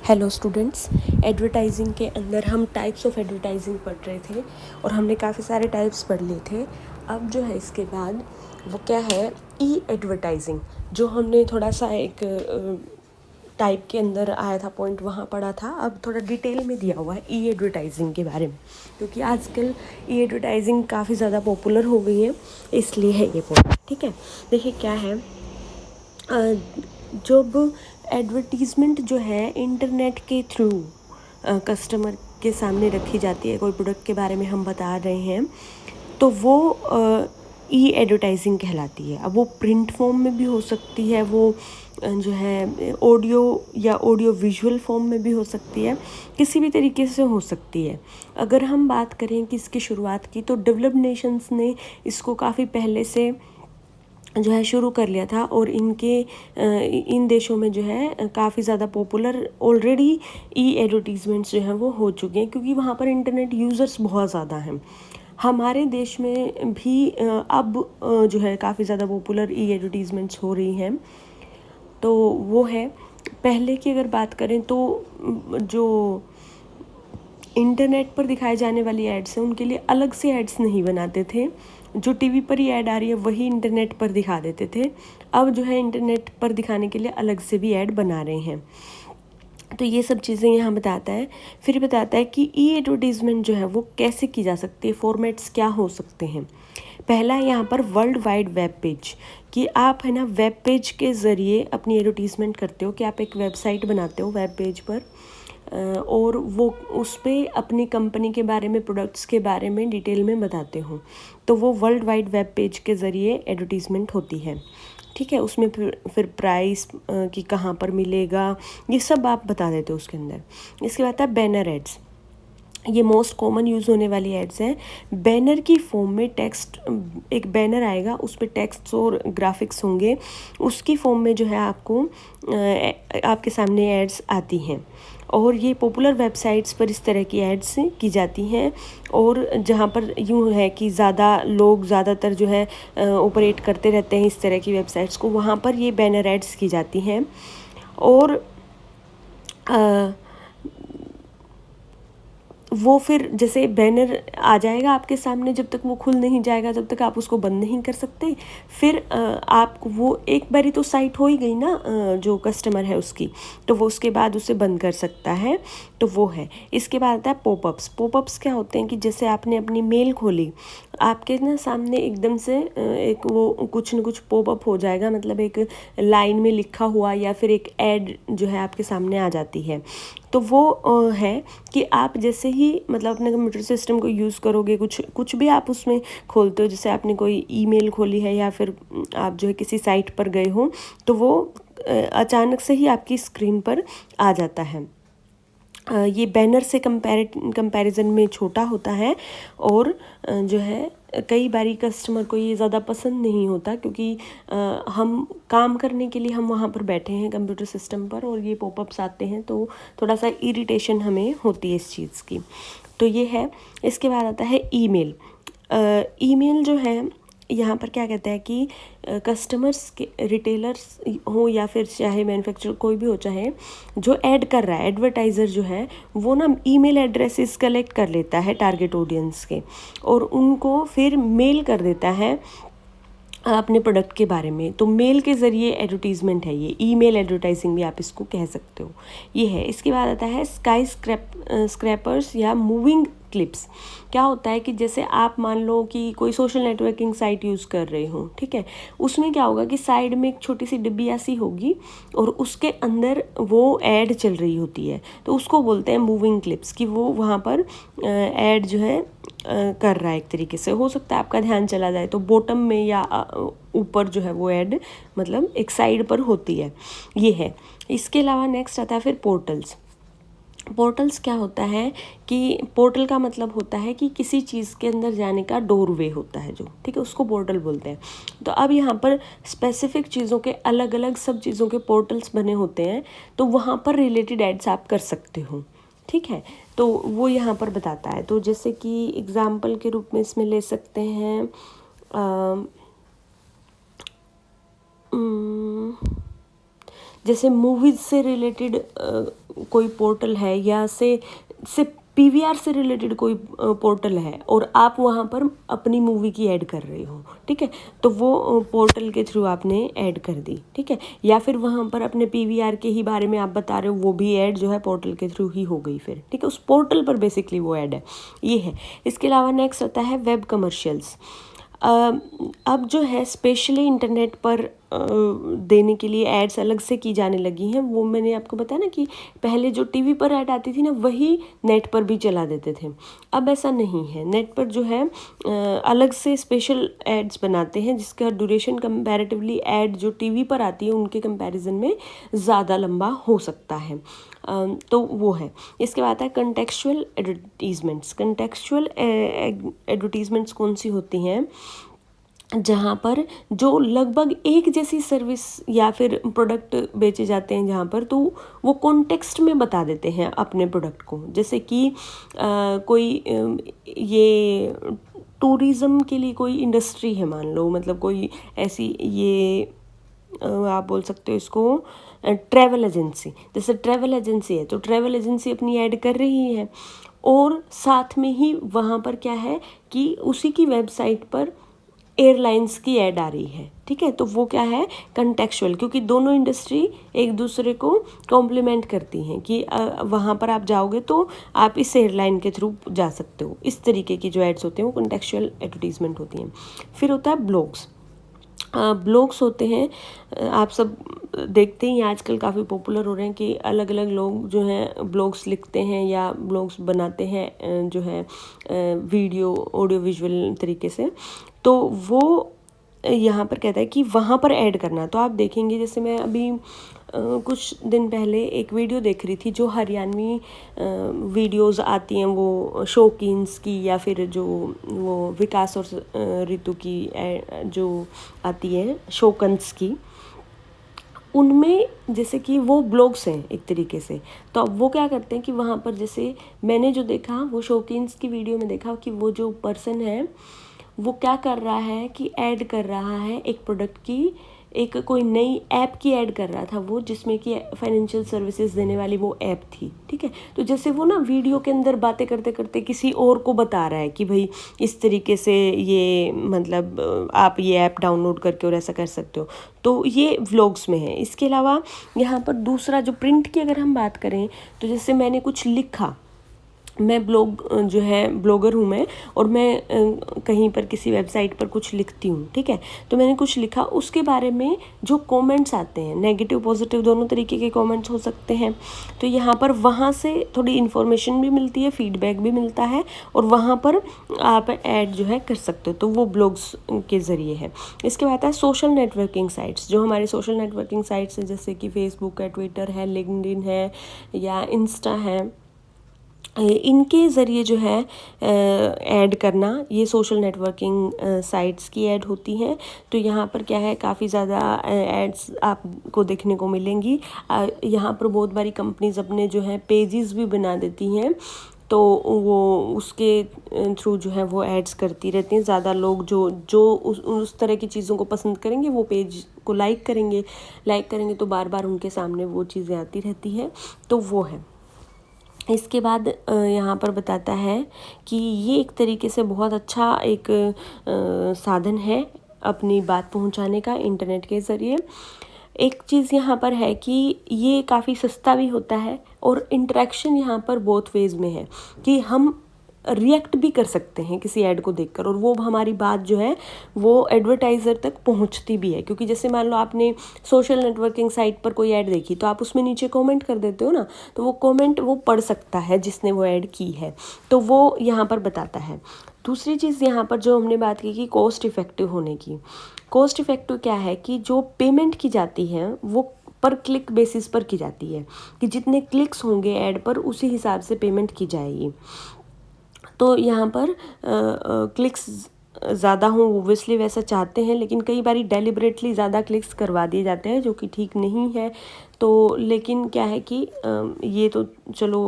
Hello students, advertising के अंदर हम टाइप्स ऑफ एडवर्टाइजिंग पढ़ रहे थे और हमने काफ़ी सारे टाइप्स पढ़ लिए थे। अब जो है इसके बाद वो क्या है, ई एडवर्टाइजिंग, जो हमने थोड़ा सा एक टाइप के अंदर आया था पॉइंट, वहाँ पढ़ा था। अब थोड़ा डिटेल में दिया हुआ है ई एडवर्टाइजिंग के बारे में, क्योंकि आजकल ई एडवर्टाइजिंग काफ़ी ज़्यादा पॉपुलर हो गई है, इसलिए है ये पॉइंट। ठीक है, देखिए क्या है, जब एडवर्टीज़मेंट जो है इंटरनेट के थ्रू कस्टमर के सामने रखी जाती है, कोई प्रोडक्ट के बारे में हम बता रहे हैं, तो वो ई एडवर्टाइजिंग कहलाती है। अब वो प्रिंट फॉर्म में भी हो सकती है, वो जो है ऑडियो या ऑडियो विजुअल फॉर्म में भी हो सकती है, किसी भी तरीके से हो सकती है। अगर हम बात करें कि इसकी शुरुआत की, तो डेवलप्ड नेशंस ने इसको काफ़ी पहले से जो है शुरू कर लिया था, और इन देशों में जो है काफ़ी ज़्यादा पॉपुलर ऑलरेडी ई एडवर्टीज़मेंट्स जो हैं वो हो चुके हैं, क्योंकि वहाँ पर इंटरनेट यूज़र्स बहुत ज़्यादा हैं। हमारे देश में भी अब जो है काफ़ी ज़्यादा पॉपुलर ई एडवर्टीज़मेंट्स हो रही हैं। तो वो है, पहले की अगर बात करें तो जो इंटरनेट पर दिखाए जाने वाली एड्स हैं उनके लिए अलग से एड्स नहीं बनाते थे। जो टीवी पर ही ऐड आ रही है वही इंटरनेट पर दिखा देते थे। अब जो है इंटरनेट पर दिखाने के लिए अलग से भी ऐड बना रहे हैं। तो ये सब चीज़ें यहाँ बताता है। फिर बताता है कि ई एडवर्टीज़मेंट जो है वो कैसे की जा सकती है, फॉर्मेट्स क्या हो सकते हैं। पहला है यहाँ पर वर्ल्ड वाइड वेब पेज, कि आप है ना वेब पेज के ज़रिए अपनी एडवर्टीज़मेंट करते हो, कि आप एक वेबसाइट बनाते हो वेब पेज पर, और वो उस पर अपनी कंपनी के बारे में, प्रोडक्ट्स के बारे में डिटेल में बताते हो, तो वो वर्ल्ड वाइड वेब पेज के ज़रिए एडवर्टीज़मेंट होती है। ठीक है, उसमें फिर प्राइस कि कहाँ पर मिलेगा, ये सब आप बता देते हो उसके अंदर। इसके बाद है बैनर एड्स, ये मोस्ट कॉमन यूज़ होने वाली एड्स हैं। बैनर की फॉर्म में टेक्स्ट, एक बैनर आएगा, उस पर टेक्स्ट और ग्राफिक्स होंगे, उसकी फॉर्म में जो है आपको आपके सामने एड्स आती हैं, और ये पॉपुलर वेबसाइट्स पर इस तरह की एड्स की जाती हैं। और जहाँ पर यूँ है कि ज़्यादा लोग ज़्यादातर जो है ऑपरेट करते रहते हैं इस तरह की वेबसाइट्स को, वहाँ पर ये बैनर एड्स की जाती हैं। और वो फिर जैसे बैनर आ जाएगा आपके सामने, जब तक वो खुल नहीं जाएगा तब तक आप उसको बंद नहीं कर सकते। फिर आप वो एक बारी तो साइट हो ही गई ना जो कस्टमर है उसकी, तो वो उसके बाद उसे बंद कर सकता है। तो वो है। इसके बाद आता है पॉपअप्स। पॉपअप्स क्या होते हैं कि जैसे आपने अपनी मेल खोली, आपके ना सामने एकदम से एक वो कुछ न कुछ पॉपअप हो जाएगा, मतलब एक लाइन में लिखा हुआ या फिर एक ऐड जो है आपके सामने आ जाती है। तो वो है कि आप जैसे ही मतलब अपने कंप्यूटर सिस्टम को यूज़ करोगे, कुछ भी आप उसमें खोलते हो, जैसे आपने कोई ईमेल खोली है या फिर आप जो है किसी साइट पर गए हो, तो वो अचानक से ही आपकी स्क्रीन पर आ जाता है। ये बैनर से कंपैरिजन में छोटा होता है, और जो है कई बारी कस्टमर को ये ज़्यादा पसंद नहीं होता, क्योंकि हम काम करने के लिए हम वहाँ पर बैठे हैं कंप्यूटर सिस्टम पर, और ये पॉपअप्स आते हैं तो थोड़ा सा इरिटेशन हमें होती है इस चीज़ की। तो ये है। इसके बाद आता है ईमेल। ईमेल जो है यहाँ पर क्या कहता है कि कस्टमर्स के, रिटेलर्स हो या फिर चाहे मैन्युफैक्चरर कोई भी हो, चाहे जो ऐड कर रहा है, एडवर्टाइज़र जो है वो ना ईमेल एड्रेसेस कलेक्ट कर लेता है टारगेट ऑडियंस के, और उनको फिर मेल कर देता है अपने प्रोडक्ट के बारे में। तो मेल के ज़रिए एडवर्टीज़मेंट है ये, ईमेल एडवर्टाइजिंग भी आप इसको कह सकते हो। ये है। इसके बाद आता है स्काई स्क्रैपर्स या मूविंग क्लिप्स। क्या होता है कि जैसे आप मान लो कि कोई सोशल नेटवर्किंग साइट यूज़ कर रहे हो, ठीक है, उसमें क्या होगा कि साइड में एक छोटी सी डिब्बी ऐसी होगी, और उसके अंदर वो ऐड चल रही होती है, तो उसको बोलते हैं मूविंग क्लिप्स, कि वो वहाँ पर ऐड जो है कर रहा है। एक तरीके से हो सकता है आपका ध्यान चला जाए तो बॉटम में या ऊपर जो है वो ऐड मतलब एक साइड पर होती है। ये है। इसके अलावा नेक्स्ट आता है फिर पोर्टल्स। पोर्टल्स क्या होता है कि पोर्टल का मतलब होता है कि किसी चीज़ के अंदर जाने का डोरवे होता है जो, ठीक है, उसको पोर्टल बोलते हैं। तो अब यहाँ पर स्पेसिफिक चीज़ों के अलग अलग सब चीज़ों के पोर्टल्स बने होते हैं, तो वहाँ पर रिलेटेड एड्स आप कर सकते हो। ठीक है, तो वो यहाँ पर बताता है। तो जैसे कि एग्जाम्पल के रूप में इसमें ले सकते हैं जैसे मूवीज़ से रिलेटेड कोई पोर्टल है या से पीवीआर से रिलेटेड कोई पोर्टल है और आप वहाँ पर अपनी मूवी की ऐड कर रहे हो, ठीक है, तो वो पोर्टल के थ्रू आपने ऐड कर दी, ठीक है, या फिर वहाँ पर अपने पीवीआर के ही बारे में आप बता रहे हो, वो भी ऐड जो है पोर्टल के थ्रू ही हो गई फिर, ठीक है, उस पोर्टल पर बेसिकली वो ऐड है, ये है। इसके अलावा नेक्स्ट आता है वेब कमर्शियल्स। अब जो है स्पेशली इंटरनेट पर देने के लिए एड्स अलग से की जाने लगी हैं। वो मैंने आपको बताया ना कि पहले जो टीवी पर ऐड आती थी ना, वही नेट पर भी चला देते थे। अब ऐसा नहीं है, नेट पर जो है अलग से स्पेशल एड्स बनाते हैं जिसका ड्यूरेशन कंपैरेटिवली ऐड जो टीवी पर आती है उनके कंपैरिजन में ज़्यादा लंबा हो सकता है। तो वो है। इसके बाद है कंटेक्चुअल एडवर्टीजमेंट्स। कंटेक्चुअल एडवर्टीजमेंट्स कौन सी होती हैं? जहाँ पर जो लगभग एक जैसी सर्विस या फिर प्रोडक्ट बेचे जाते हैं जहाँ पर, तो वो कॉन्टेक्स्ट में बता देते हैं अपने प्रोडक्ट को। जैसे कि कोई ये टूरिज़्म के लिए कोई इंडस्ट्री है मान लो, मतलब कोई ऐसी ये आप बोल सकते हो इसको ट्रैवल एजेंसी। जैसे ट्रैवल एजेंसी है तो ट्रैवल एजेंसी अपनी ऐड कर रही है और साथ में ही वहाँ पर क्या है कि उसी की वेबसाइट पर एयरलाइंस की ऐड आ रही है, ठीक है, तो वो क्या है कंटेक्चुअल, क्योंकि दोनों इंडस्ट्री एक दूसरे को कॉम्प्लीमेंट करती हैं कि वहाँ पर आप जाओगे तो आप इस एयरलाइन के थ्रू जा सकते हो। इस तरीके की जो एड्स होते हैं वो कंटेक्चुअल एडवर्टीजमेंट होती हैं। फिर होता है ब्लॉग्स। ब्लॉग्स होते हैं, आप सब देखते ही आजकल काफ़ी पॉपुलर हो रहे हैं कि अलग अलग लोग जो हैं ब्लॉग्स लिखते हैं या ब्लॉग्स बनाते हैं जो है वीडियो ऑडियो विजुअल तरीके से, तो वो यहाँ पर कहता है कि वहाँ पर ऐड करना। तो आप देखेंगे, जैसे मैं अभी कुछ दिन पहले एक वीडियो देख रही थी जो हरियाणवी वीडियोस आती हैं वो शौकीन्स की, या फिर जो वो विकास और ऋतु की जो आती है शौकन्स की, उनमें जैसे कि वो ब्लॉग्स हैं एक तरीके से। तो अब वो क्या करते हैं कि वहाँ पर, जैसे मैंने जो देखा वो शौकीन्स की वीडियो में देखा कि वो जो पर्सन है वो क्या कर रहा है कि ऐड कर रहा है एक प्रोडक्ट की, एक कोई नई ऐप की ऐड कर रहा था वो, जिसमें कि फाइनेंशियल सर्विसेज देने वाली वो ऐप थी, ठीक है। तो जैसे वो ना वीडियो के अंदर बातें करते करते किसी और को बता रहा है कि भाई इस तरीके से ये मतलब आप ये ऐप डाउनलोड करके और ऐसा कर सकते हो, तो ये व्लॉग्स में है। इसके अलावा यहाँ पर दूसरा जो प्रिंट की अगर हम बात करें, तो जैसे मैंने कुछ लिखा, मैं ब्लॉग जो है ब्लॉगर हूँ मैं, और मैं कहीं पर किसी वेबसाइट पर कुछ लिखती हूँ, ठीक है, तो मैंने कुछ लिखा, उसके बारे में जो कमेंट्स आते हैं, नेगेटिव पॉजिटिव दोनों तरीके के कमेंट्स हो सकते हैं, तो यहाँ पर वहाँ से थोड़ी इन्फॉर्मेशन भी मिलती है, फीडबैक भी मिलता है, और वहाँ पर आप ऐड जो है कर सकते हो, तो वो ब्लॉग्स के ज़रिए है। इसके बाद है सोशल नेटवर्किंग साइट्स। जो हमारे सोशल नेटवर्किंग साइट्स हैं जैसे कि फेसबुक है, ट्विटर है, लिंक्डइन है या इंस्टा है, इनके ज़रिए जो है ऐड करना, ये सोशल नेटवर्किंग साइट्स की ऐड होती हैं। तो यहाँ पर क्या है, काफ़ी ज़्यादा एड्स आपको देखने को मिलेंगी। यहाँ पर बहुत बारी कंपनीज अपने जो है पेजेस भी बना देती हैं, तो वो उसके थ्रू जो है वो एड्स करती रहती हैं। ज़्यादा लोग जो उस तरह की चीज़ों को पसंद करेंगे वो पेज को लाइक करेंगे तो बार बार उनके सामने वो चीज़ें आती रहती हैं, तो वो है। इसके बाद यहाँ पर बताता है कि ये एक तरीके से बहुत अच्छा एक साधन है अपनी बात पहुँचाने का इंटरनेट के ज़रिए। एक चीज़ यहाँ पर है कि ये काफ़ी सस्ता भी होता है, और इंटरेक्शन यहाँ पर बोथ वेज में है कि हम रिएक्ट भी कर सकते हैं किसी ऐड को देखकर, और वो हमारी बात जो है वो एडवर्टाइज़र तक पहुंचती भी है। क्योंकि जैसे मान लो आपने सोशल नेटवर्किंग साइट पर कोई ऐड देखी, तो आप उसमें नीचे कमेंट कर देते हो ना, तो वो कमेंट वो पढ़ सकता है जिसने वो ऐड की है, तो वो यहाँ पर बताता है। दूसरी चीज़ यहाँ पर जो हमने बात की कि कॉस्ट इफ़ेक्टिव होने की, कॉस्ट इफ़ेक्टिव क्या है कि जो पेमेंट की जाती है वो पर क्लिक बेसिस पर की जाती है, कि जितने क्लिक्स होंगे ऐड पर उसी हिसाब से पेमेंट की जाएगी। तो यहाँ पर क्लिक्स ज़्यादा हों, ओब्वियसली वैसा चाहते हैं, लेकिन कई बार डेलिबरेटली ज़्यादा क्लिक्स करवा दिए जाते हैं जो कि ठीक नहीं है। तो लेकिन क्या है कि ये तो चलो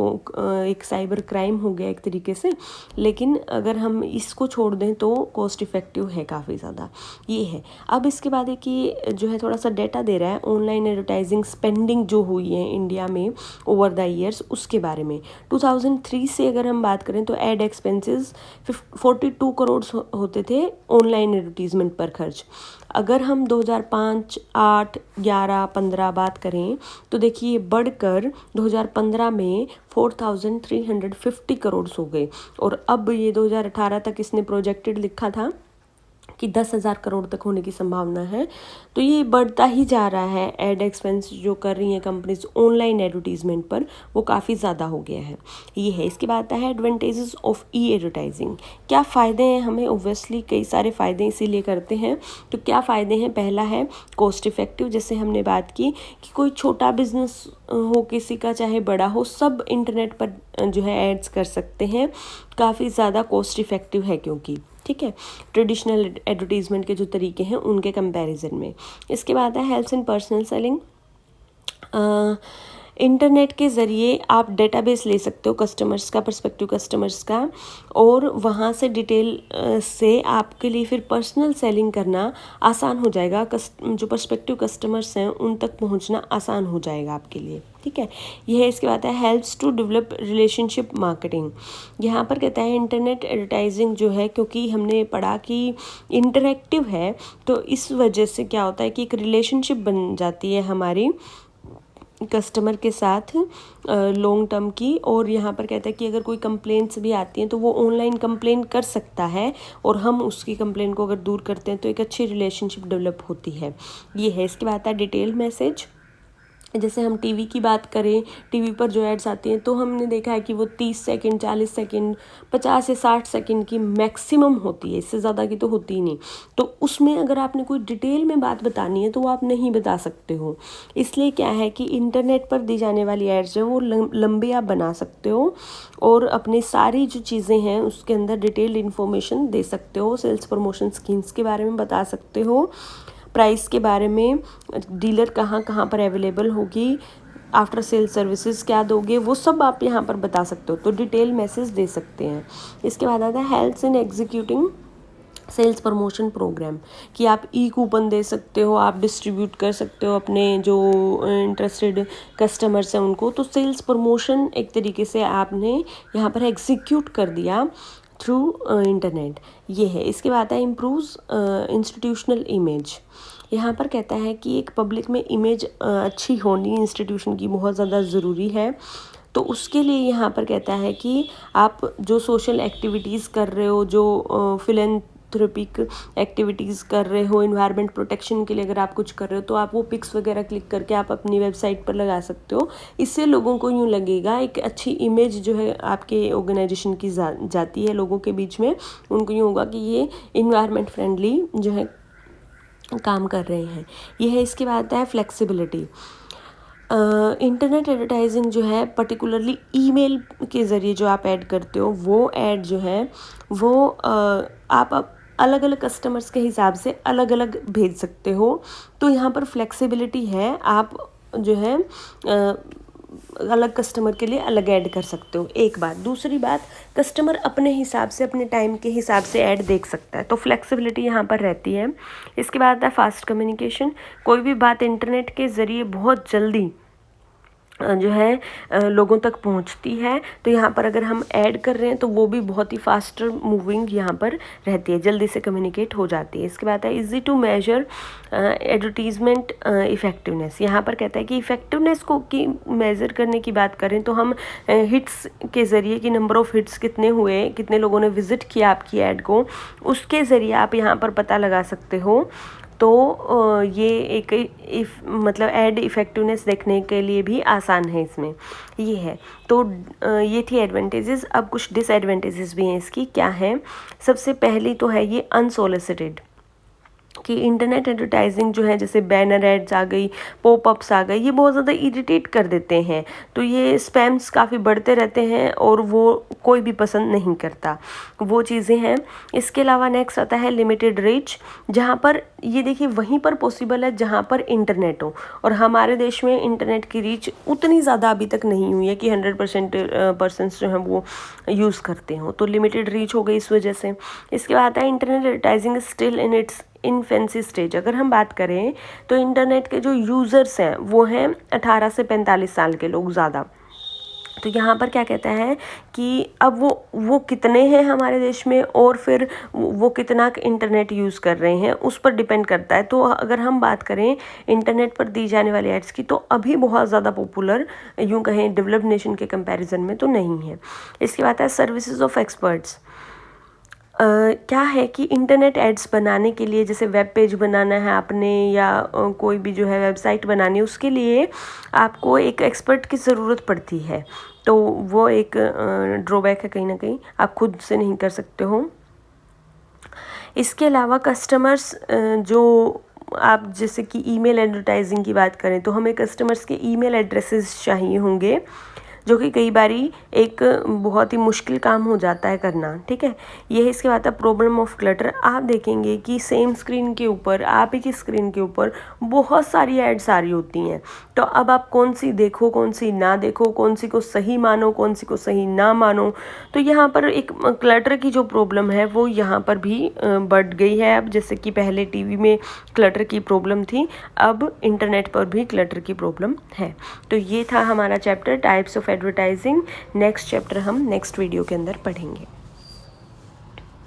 एक साइबर क्राइम हो गया एक तरीके से, लेकिन अगर हम इसको छोड़ दें तो कॉस्ट इफ़ेक्टिव है काफ़ी ज़्यादा, ये है। अब इसके बाद है कि जो है थोड़ा सा डेटा दे रहा है ऑनलाइन एडवर्टाइजिंग स्पेंडिंग जो हुई है इंडिया में ओवर द ईयर्स, उसके बारे में। 2003 से अगर हम बात करें तो एड एक्सपेंसेस 42 करोड़ होते थे ऑनलाइन एडवर्टीज़मेंट पर खर्च। अगर हम 2005, 8, 11, 15 बात करें तो देखिए बढ़कर 2015 में 4350 करोड़ हो गए, और अब ये 2018 तक इसने प्रोजेक्टेड लिखा था कि 10,000 करोड़ तक होने की संभावना है। तो ये बढ़ता ही जा रहा है। एड एक्सपेंस जो कर रही हैं कंपनीज ऑनलाइन एडवर्टीजमेंट पर, वो काफ़ी ज़्यादा हो गया है, ये है। इसके बाद आता है एडवांटेजेस ऑफ ई एडवर्टाइजिंग। क्या फ़ायदे हैं हमें? ओब्वियसली कई सारे फ़ायदे इसीलिए करते हैं। तो क्या फ़ायदे हैं? पहला है कॉस्ट इफ़ेक्टिव, जैसे हमने बात की कि कोई छोटा बिजनेस हो किसी का चाहे बड़ा हो, सब इंटरनेट पर जो है एड्स कर सकते हैं, काफ़ी ज़्यादा कॉस्ट इफ़ेक्टिव है क्योंकि, ठीक है, ट्रेडिशनल एडवर्टीजमेंट के जो तरीके हैं उनके कंपैरिजन में। इसके बाद है हेल्प्स इन पर्सनल सेलिंग। इंटरनेट के ज़रिए आप डेटाबेस ले सकते हो कस्टमर्स का, पर्सपेक्टिव कस्टमर्स का, और वहाँ से डिटेल से आपके लिए फिर पर्सनल सेलिंग करना आसान हो जाएगा। जो पर्सपेक्टिव कस्टमर्स हैं उन तक पहुँचना आसान हो जाएगा आपके लिए, ठीक है। यह है। इसके बाद है helps to develop relationship marketing. यहाँ पर कहता है इंटरनेट एडवर्टाइजिंग जो है, क्योंकि हमने पढ़ा कि इंटरैक्टिव है, तो इस वजह से क्या होता है कि एक रिलेशनशिप बन जाती है हमारी कस्टमर के साथ लॉन्ग टर्म की। और यहाँ पर कहता है कि अगर कोई कंप्लेंट्स भी आती हैं तो वो ऑनलाइन कंप्लेन कर सकता है, और हम उसकी कंप्लेन को अगर दूर करते हैं तो एक अच्छी रिलेशनशिप डेवलप होती है, ये है। इसके बाद आता है डिटेल मैसेज। जैसे हम टीवी की बात करें, टीवी पर जो एड्स आती हैं तो हमने देखा है कि वो 30 सेकंड, 40 सेकंड, 50 से 60 सेकंड की मैक्सिमम होती है, इससे ज़्यादा की तो होती ही नहीं। तो उसमें अगर आपने कोई डिटेल में बात बतानी है तो वो आप नहीं बता सकते हो। इसलिए क्या है कि इंटरनेट पर दी जाने वाली एड्स जो वो लंबी आप बना सकते हो, और अपनी सारी जो चीज़ें हैं उसके अंदर डिटेल इन्फॉर्मेशन दे सकते हो। सेल्स प्रमोशन स्कीम्स के बारे में बता सकते हो, प्राइस के बारे में, डीलर कहाँ कहाँ पर अवेलेबल होगी, आफ्टर सेल सर्विसेज क्या दोगे, वो सब आप यहाँ पर बता सकते हो। तो डिटेल मैसेज दे सकते हैं। इसके बाद आता है helps in executing sales promotion programme, कि आप ई कूपन दे सकते हो, आप डिस्ट्रीब्यूट कर सकते हो अपने जो इंटरेस्टेड कस्टमर्स हैं उनको। तो सेल्स प्रमोशन एक तरीके से आपने यहाँ पर एग्जीक्यूट कर दिया थ्रू इंटरनेट, ये है। इसके बाद है इम्प्रूव्स इंस्टीट्यूशनल इमेज। यहाँ पर कहता है कि एक पब्लिक में इमेज अच्छी होनी इंस्टीट्यूशन की बहुत ज़्यादा ज़रूरी है। तो उसके लिए यहाँ पर कहता है कि आप जो सोशल एक्टिविटीज़ कर रहे हो, जो फिलैंथ्रोपिक एक्टिविटीज़ कर रहे हो, एनवायरनमेंट प्रोटेक्शन के लिए अगर आप कुछ कर रहे हो, तो आप वो पिक्स वगैरह क्लिक करके आप अपनी वेबसाइट पर लगा सकते हो। इससे लोगों को यूँ लगेगा, एक अच्छी इमेज जो है आपके ऑर्गेनाइजेशन की जाती है लोगों के बीच में, उनको यूँ होगा कि ये एनवायरनमेंट फ्रेंडली जो है काम कर रहे हैं, ये है। इसके बाद है फ्लेक्सिबिलिटी। इंटरनेट एडवर्टाइजिंग जो है पर्टिकुलरली ईमेल के ज़रिए जो आप ऐड करते हो, वो ऐड जो है वो आप अलग अलग कस्टमर्स के हिसाब से अलग अलग भेज सकते हो। तो यहाँ पर फ्लेक्सिबिलिटी है, आप जो है अलग कस्टमर के लिए अलग ऐड कर सकते हो, एक बात। दूसरी बात, कस्टमर अपने हिसाब से, अपने टाइम के हिसाब से ऐड देख सकता है, तो फ्लेक्सिबिलिटी यहाँ पर रहती है। इसके बाद है फास्ट कम्युनिकेशन। कोई भी बात इंटरनेट के ज़रिए बहुत जल्दी जो है लोगों तक पहुंचती है। तो यहाँ पर अगर हम ऐड कर रहे हैं तो वो भी बहुत ही फास्टर मूविंग यहाँ पर रहती है, जल्दी से कम्युनिकेट हो जाती है। इसके बाद है easy to measure advertisement effectiveness. यहाँ पर कहता है कि इफ़ेक्टिवनेस को की मेज़र करने की बात करें तो हम हिट्स के ज़रिए, कि नंबर ऑफ़ हिट्स कितने हुए, कितने लोगों ने विज़िट किया आपकी ऐड को, उसके ज़रिए आप यहाँ पर पता लगा सकते हो। तो ये एक मतलब ऐड इफ़ेक्टिवनेस देखने के लिए भी आसान है इसमें, ये है। तो ये थी एडवांटेजेस। अब कुछ डिसएडवांटेजेस भी हैं इसकी। क्या है? सबसे पहली तो है ये अनसोलिसिटेड। कि इंटरनेट एडवर्टाइजिंग जो है, जैसे बैनर एड्स आ गई, पॉपअप्स आ गए, ये बहुत ज़्यादा इरिटेट कर देते हैं। तो ये स्पैम्स काफ़ी बढ़ते रहते हैं और वो कोई भी पसंद नहीं करता, वो चीज़ें हैं। इसके अलावा नेक्स्ट आता है लिमिटेड रीच, जहाँ पर ये देखिए वहीं पर पॉसिबल है जहाँ पर इंटरनेट हो, और हमारे देश में इंटरनेट की रीच उतनी ज़्यादा अभी तक नहीं हुई है कि 100% पर्सन्स जो हैं वो यूज़ करते हो, तो लिमिटेड रीच हो गई इस वजह से। इसके बाद आता है internet advertising still in its infancy stage. अगर हम बात करें तो इंटरनेट के जो यूज़र्स हैं वो हैं 18 से 45 साल के लोग ज़्यादा। तो यहाँ पर क्या कहता है कि अब वो कितने हैं हमारे देश में, और फिर वो कितना इंटरनेट यूज़ कर रहे हैं उस पर डिपेंड करता है। तो अगर हम बात करें इंटरनेट पर दी जाने वाली एड्स की, तो अभी बहुत ज़्यादा पॉपुलर यूँ कहें डेवलप्ड नेशन के कंपैरिजन में तो नहीं है। इसके बाद है सर्विसेज ऑफ एक्सपर्ट्स। क्या है कि इंटरनेट एड्स बनाने के लिए, जैसे वेब पेज बनाना है आपने या कोई भी जो है वेबसाइट बनानी है, उसके लिए आपको एक एक्सपर्ट की ज़रूरत पड़ती है। तो वो एक ड्रॉबैक है, कहीं ना कहीं आप खुद से नहीं कर सकते हो। इसके अलावा कस्टमर्स जो आप जैसे कि ईमेल एडवर्टाइजिंग की बात करें तो हमें कस्टमर्स के ईमेल एड्रेसेस चाहिए होंगे, जो कि कई बारी एक बहुत ही मुश्किल काम हो जाता है करना, ठीक है। ये है इसके बाद है प्रॉब्लम ऑफ क्लटर। आप देखेंगे कि सेम स्क्रीन के ऊपर, आप ही की स्क्रीन के ऊपर बहुत सारी एड्स आ रही होती हैं, तो अब आप कौन सी देखो कौन सी ना देखो, कौन सी को सही मानो कौन सी को सही ना मानो। तो यहाँ पर एक क्लटर की जो प्रॉब्लम है वो यहाँ पर भी बढ़ गई है। अब जैसे कि पहले टीवी में क्लटर की प्रॉब्लम थी, अब इंटरनेट पर भी क्लटर की प्रॉब्लम है। तो ये था हमारा chapter types of advertising. Next chapter हम नेक्स्ट वीडियो के अंदर पढ़ेंगे।